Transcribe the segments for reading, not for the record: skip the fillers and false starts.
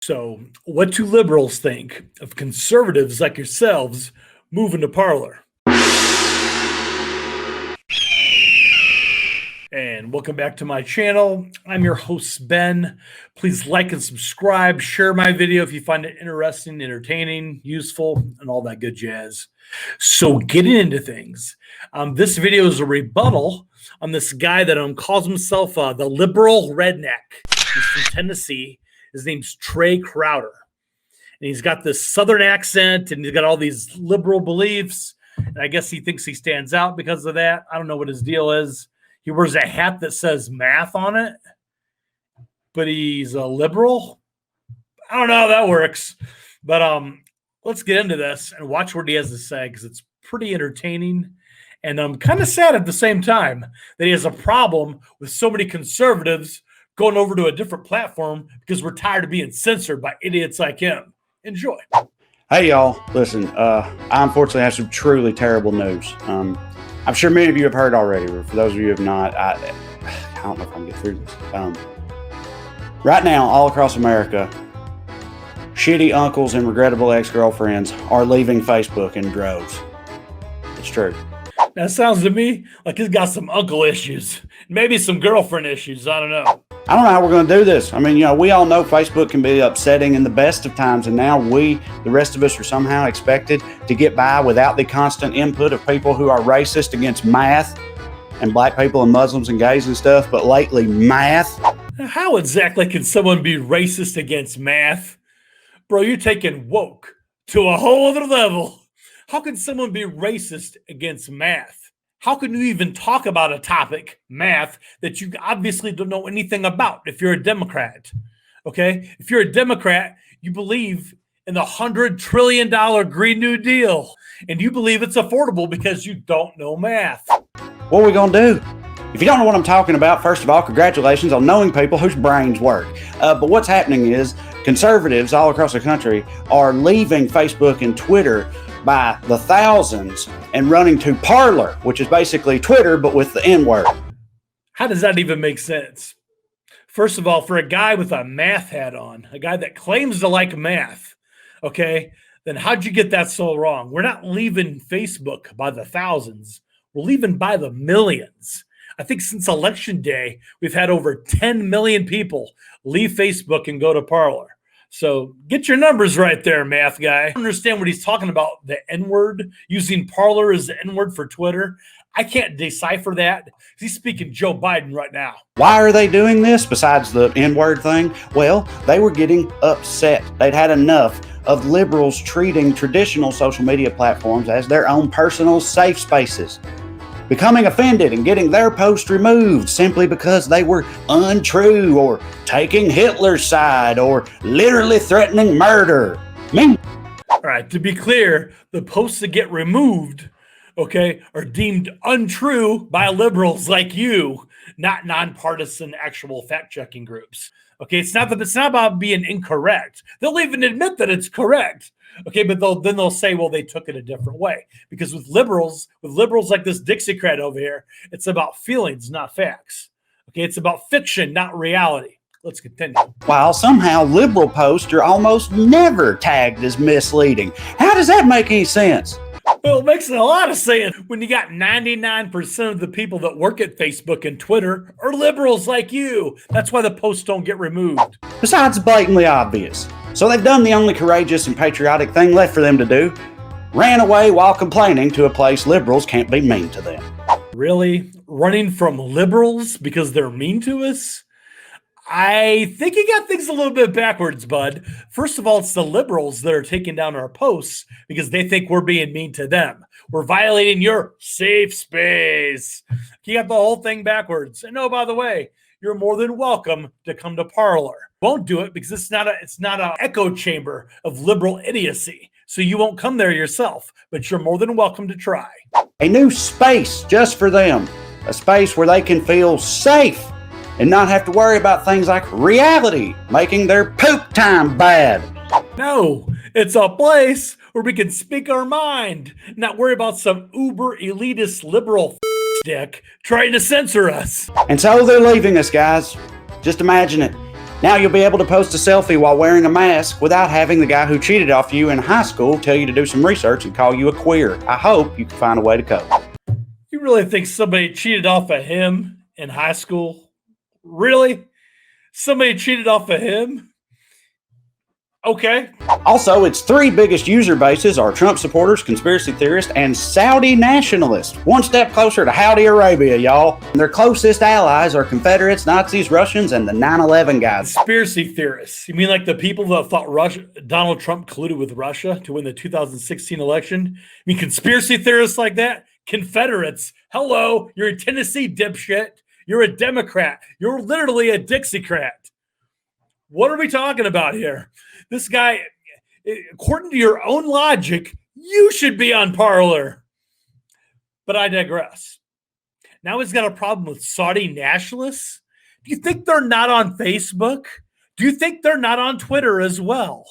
So, what do liberals think of conservatives like yourselves moving to Parler? And welcome back to my channel. I'm your host, Ben. Please like and subscribe. Share my video if you find it interesting, entertaining, useful, and all that good jazz. So, getting into things, this video is a rebuttal on this guy that calls himself the liberal redneck. He's from Tennessee. His name's Trey Crowder. And he's got this southern accent and he's got all these liberal beliefs. And I guess he thinks he stands out because of that. I don't know what his deal is. He wears a hat that says math on it, but he's a liberal. I don't know how that works. But let's get into this and watch what he has to say because it's pretty entertaining. And I'm kind of sad at the same time that he has a problem with so many conservatives going over to a different platform because we're tired of being censored by idiots like him. Enjoy. Hey, y'all. Listen, I unfortunately have some truly terrible news. I'm sure many of you have heard already, but for those of you who have not, I don't know if I can get through this. Right now, all across America, shitty uncles and regrettable ex-girlfriends are leaving Facebook in droves. It's true. That sounds to me like he's got some uncle issues, maybe some girlfriend issues. I don't know. I don't know how we're going to do this. I mean, we all know Facebook can be upsetting in the best of times, and now the rest of us, are somehow expected to get by without the constant input of people who are racist against math and black people and Muslims and gays and stuff, but lately math. How exactly can someone be racist against math? Bro, you're taking woke to a whole other level. How can someone be racist against math? How can you even talk about a topic, math, that you obviously don't know anything about if you're a Democrat? Okay? If you're a Democrat, you believe in the $100 trillion Green New Deal, and you believe it's affordable because you don't know math. What are we going to do? If you don't know what I'm talking about, first of all, congratulations on knowing people whose brains work. But what's happening is conservatives all across the country are leaving Facebook and Twitter by the thousands and running to Parler, which is basically Twitter, but with the N-word. How does that even make sense? First of all, for a guy with a math hat on, a guy that claims to like math, okay, then how'd you get that so wrong? We're not leaving Facebook by the thousands. We're leaving by the millions. I think since Election Day, we've had over 10 million people leave Facebook and go to Parler. So get your numbers right there, math guy. I don't understand what he's talking about, the N-word, using Parler as the N-word for Twitter. I can't decipher that. He's speaking Joe Biden right now. Why are they doing this besides the N-word thing? Well, they were getting upset. They'd had enough of liberals treating traditional social media platforms as their own personal safe spaces, becoming offended and getting their post removed simply because they were untrue or taking Hitler's side or literally threatening murder. All right, to be clear, the posts that get removed, okay, are deemed untrue by liberals like you, not nonpartisan actual fact-checking groups. Okay, it's not about being incorrect. They'll even admit that it's correct. Okay, but they'll say, well, they took it a different way. Because with liberals like this Dixiecrat over here, it's about feelings, not facts. Okay, it's about fiction, not reality. Let's continue. While somehow liberal posts are almost never tagged as misleading. How does that make any sense? Well, it makes a lot of sense when you got 99% of the people that work at Facebook and Twitter are liberals like you. That's why the posts don't get removed. Besides, blatantly obvious. So they've done the only courageous and patriotic thing left for them to do. Ran away while complaining to a place liberals can't be mean to them. Really? Running from liberals because they're mean to us? I think you got things a little bit backwards, bud. First of all, it's the liberals that are taking down our posts because they think we're being mean to them. We're violating your safe space. You got the whole thing backwards. And oh, by the way, you're more than welcome to come to Parler. Won't do it because it's not an echo chamber of liberal idiocy. So you won't come there yourself, but you're more than welcome to try. A new space just for them. A space where they can feel safe and not have to worry about things like reality making their poop time bad. No, it's a place where we can speak our mind, not worry about some uber elitist liberal dick trying to censor us. And so they're leaving us, guys. Just imagine it. Now you'll be able to post a selfie while wearing a mask without having the guy who cheated off you in high school tell you to do some research and call you a queer. I hope you can find a way to cope. You really think somebody cheated off of him in high school? Really? Somebody cheated off of him? Okay. Also, its three biggest user bases are Trump supporters, conspiracy theorists, and Saudi nationalists. One step closer to Saudi Arabia, y'all. Their closest allies are Confederates, Nazis, Russians, and the 9/11 guys. Conspiracy theorists. You mean like the people that thought Donald Trump colluded with Russia to win the 2016 election? I mean conspiracy theorists like that? Confederates. Hello, you're in Tennessee, dipshit. You're a Democrat. You're literally a Dixiecrat. What are we talking about here? This guy, according to your own logic, you should be on Parler. But I digress. Now he's got a problem with Saudi nationalists. Do you think they're not on Facebook? Do you think they're not on Twitter as well?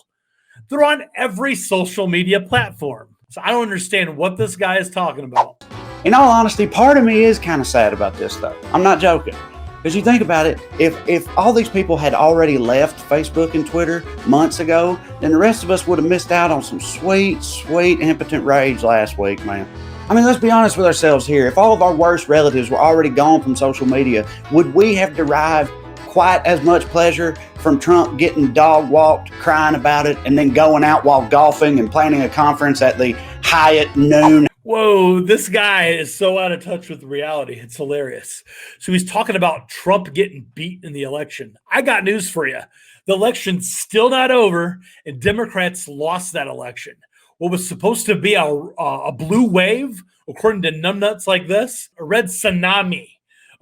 They're on every social media platform. So I don't understand what this guy is talking about. In all honesty, part of me is kind of sad about this, though. I'm not joking. Because you think about it, if all these people had already left Facebook and Twitter months ago, then the rest of us would have missed out on some sweet, sweet, impotent rage last week, man. I mean, let's be honest with ourselves here. If all of our worst relatives were already gone from social media, would we have derived quite as much pleasure from Trump getting dog walked, crying about it, and then going out while golfing and planning a conference at the Hyatt noon? Whoa, this guy is so out of touch with reality. It's hilarious. So he's talking about Trump getting beat in the election. I got news for you. The election's still not over, and Democrats lost that election. What was supposed to be a blue wave, according to numbnuts like this, a red tsunami.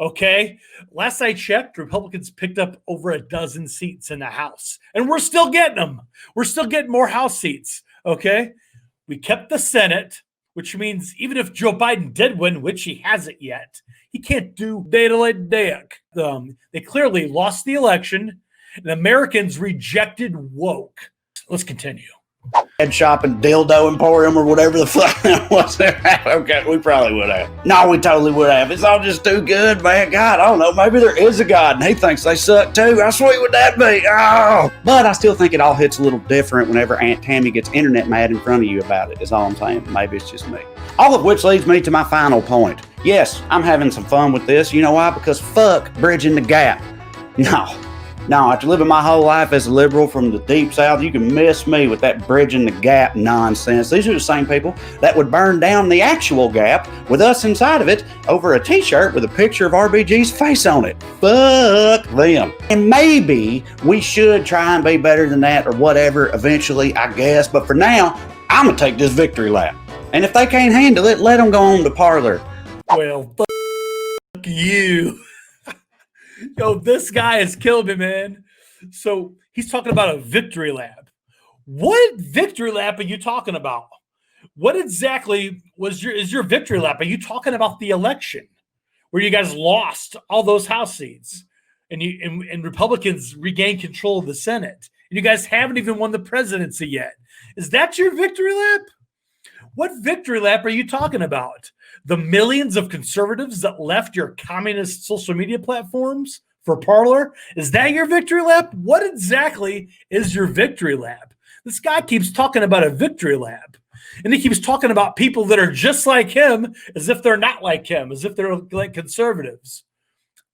Okay? Last I checked, Republicans picked up over a dozen seats in the House, and we're still getting them. We're still getting more House seats. Okay? We kept the Senate, which means even if Joe Biden did win, which he hasn't yet, he can't do day-to-day. They clearly lost the election, and Americans rejected woke. Let's continue. Head shop and dildo emporium or whatever the fuck that was there. Okay, we probably would have. No, we totally would have. It's all just too good, man. God, I don't know. Maybe there is a God and he thinks they suck too. How sweet would that be? Oh! But I still think it all hits a little different whenever Aunt Tammy gets internet mad in front of you about it, is all I'm saying. Maybe it's just me. All of which leads me to my final point. Yes, I'm having some fun with this. You know why? Because fuck bridging the gap. No, after living my whole life as a liberal from the deep south, you can miss me with that bridging the gap nonsense. These are the same people that would burn down the actual gap with us inside of it over a t-shirt with a picture of RBG's face on it. Fuck them. And maybe we should try and be better than that or whatever eventually, I guess. But for now, I'm going to take this victory lap. And if they can't handle it, let them go on to Parler. Well, fuck you. Yo, this guy has killed me, man. So he's talking about a victory lap. What victory lap are you talking about? What exactly is your victory lap? Are you talking about the election where you guys lost all those House seats and Republicans regained control of the Senate? And you guys haven't even won the presidency yet. Is that your victory lap? What victory lap are you talking about? The millions of conservatives that left your communist social media platforms for Parler? Is that your victory lap? What exactly is your victory lap? This guy keeps talking about a victory lap. And he keeps talking about people that are just like him as if they're not like him, as if they're like conservatives.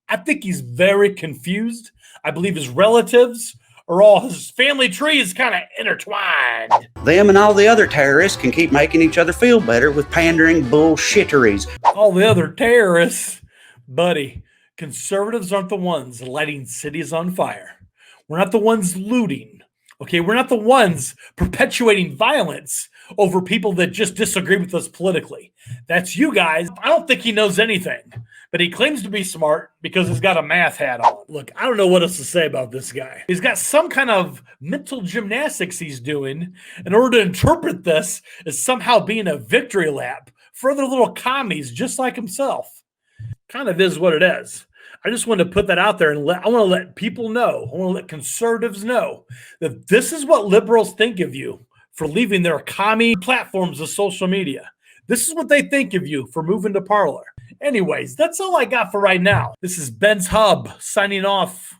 I think he's very confused. I believe his relatives or all his family tree is kind of intertwined. Them and all the other terrorists can keep making each other feel better with pandering bullshitteries. All the other terrorists, buddy, conservatives aren't the ones lighting cities on fire. We're not the ones looting. Okay, we're not the ones perpetuating violence over people that just disagree with us politically. That's you guys. I don't think he knows anything, but he claims to be smart because he's got a math hat on. Look, I don't know what else to say about this guy. He's got some kind of mental gymnastics he's doing in order to interpret this as somehow being a victory lap for other little commies just like himself. Kind of is what it is. I just wanted to put that out there and I want to let people know, I want to let conservatives know that this is what liberals think of you for leaving their commie platforms of social media. This is what they think of you for moving to Parler. Anyways, that's all I got for right now. This is Ben's Hub signing off.